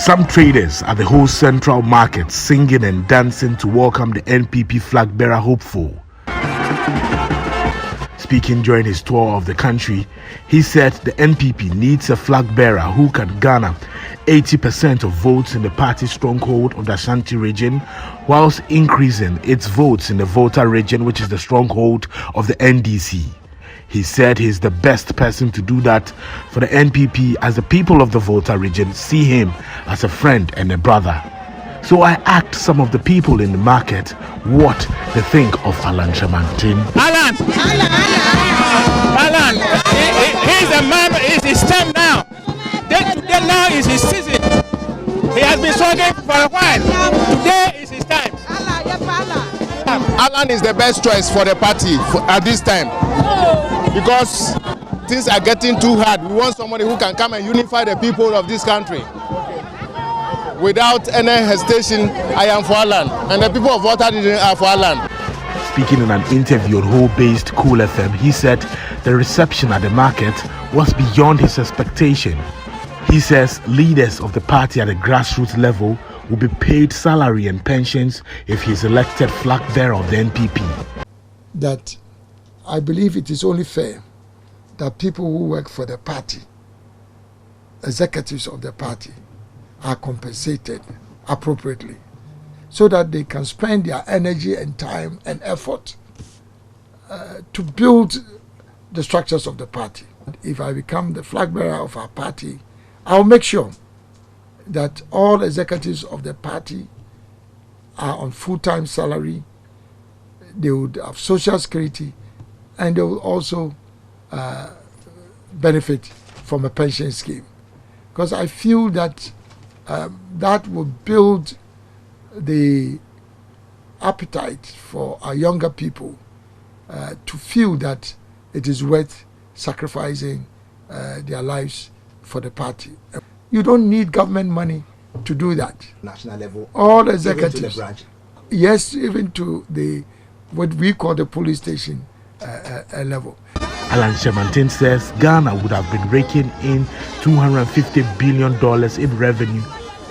Some traders at the whole central market singing and dancing to welcome the NPP flag bearer hopeful. Speaking during his tour of the country, he said the NPP needs a flag bearer who can garner 80% of votes in the party's stronghold of the Ashanti region, whilst increasing its votes in the Volta region, which is the stronghold of the NDC. He said he's the best person to do that for the NPP, as the people of the Volta region see him as a friend and a brother. So I asked some of the people in the market what they think of Alan Kyeremanten. Alan, he's a man. It's his time now. Today now is his season. He has been struggling for a while. Today is his time. Alan is the best choice for the party at this time, because things are getting too hard. We want somebody who can come and unify the people of this country. Without any hesitation, I am for Alan, and the people of Volta are for Alan. Speaking in an interview on Whole-based Cool FM, he said the reception at the market was beyond his expectation. He says leaders of the party at the grassroots level will be paid salary and pensions if he is elected flag bearer of the NPP. That I believe it is only fair that people who work for the party, executives of the party, are compensated appropriately, so that they can spend their energy and time and effort to build the structures of the party. If I become the flag bearer of our party, I'll make sure that all executives of the party are on full-time salary, they would have social security, and they will also benefit from a pension scheme. Because I feel that that will build the appetite for our younger people to feel that it is worth sacrificing their lives for the party. You don't need government money to do that. National level, all executives, even to the branch. Yes, even to the what we call the police station level. Alan Kyeremanten says Ghana would have been raking in $250 billion in revenue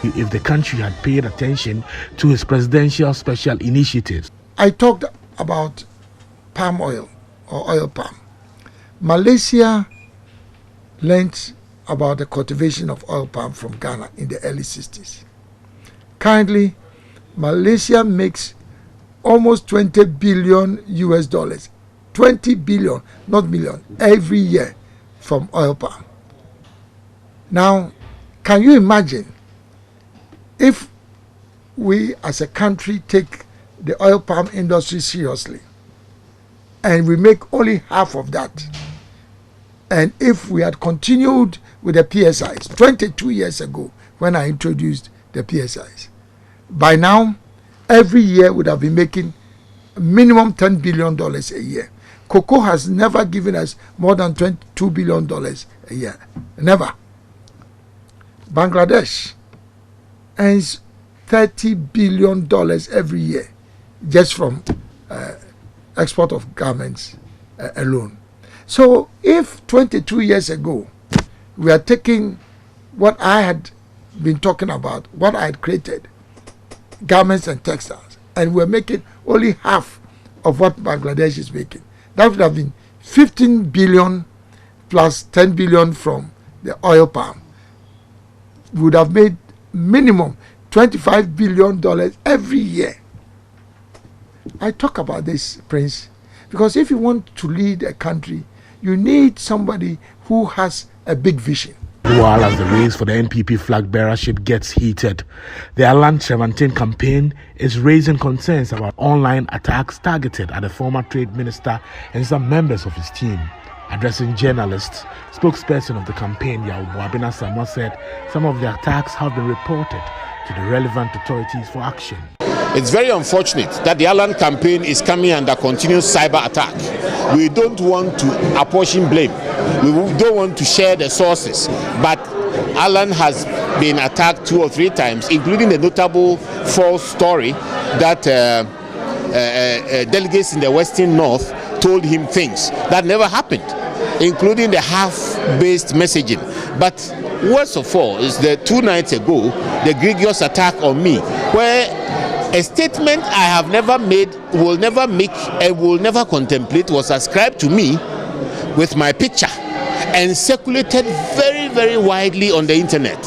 if the country had paid attention to his presidential special initiatives. I talked about palm oil or oil palm. Malaysia learned about the cultivation of oil palm from Ghana in the early 60s. Currently, Malaysia makes almost 20 billion US dollars, 20 billion, not million, every year from oil palm. Now, can you imagine if we as a country take the oil palm industry seriously and we make only half of that? And if we had continued with the PSIs 22 years ago when I introduced the PSIs, by now every year would have been making minimum $10 billion a year. Cocoa has never given us more than $22 billion a year. Never. Bangladesh earns $30 billion every year just from export of garments alone. So if 22 years ago we are taking what I had been talking about, what I had created, garments and textiles, and we're making only half of what Bangladesh is making, that would have been 15 billion plus 10 billion from the oil palm. We would have made minimum $25 billion every year. I talk about this, Prince, because if you want to lead a country, you need somebody who has a big vision. While as the race for the NPP flag bearership gets heated, the Alan Kyeremanten campaign is raising concerns about online attacks targeted at the former trade minister and some members of his team. Addressing journalists, spokesperson of the campaign, Yawabina Samoa, said some of the attacks have been reported to the relevant authorities for action. It's very unfortunate that the Alan campaign is coming under continuous cyber attack. We don't want to apportion blame. We don't want to share the sources. But Alan has been attacked 2 or 3 times, including the notable false story that delegates in the Western North told him things that never happened, including the half-based messaging. But Worst of all is the 2 nights ago, the egregious attack on me, where a statement I have never made, will never make, and will never contemplate was ascribed to me with my picture and circulated very, very widely on the internet.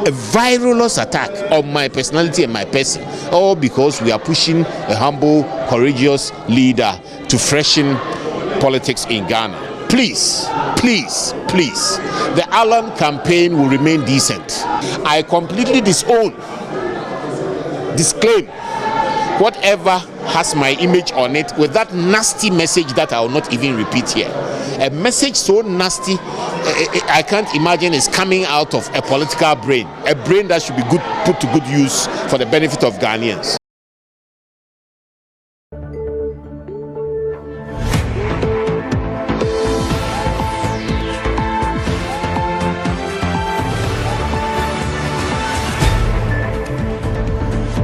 A virulous attack on my personality and my person, all because we are pushing a humble, courageous leader to freshen politics in Ghana. Please, please, please, the Allen campaign will remain decent. I completely disclaim whatever has my image on it with that nasty message that I will not even repeat here. A message so nasty, I can't imagine is coming out of a political brain, a brain that should be put to good use for the benefit of Ghanaians.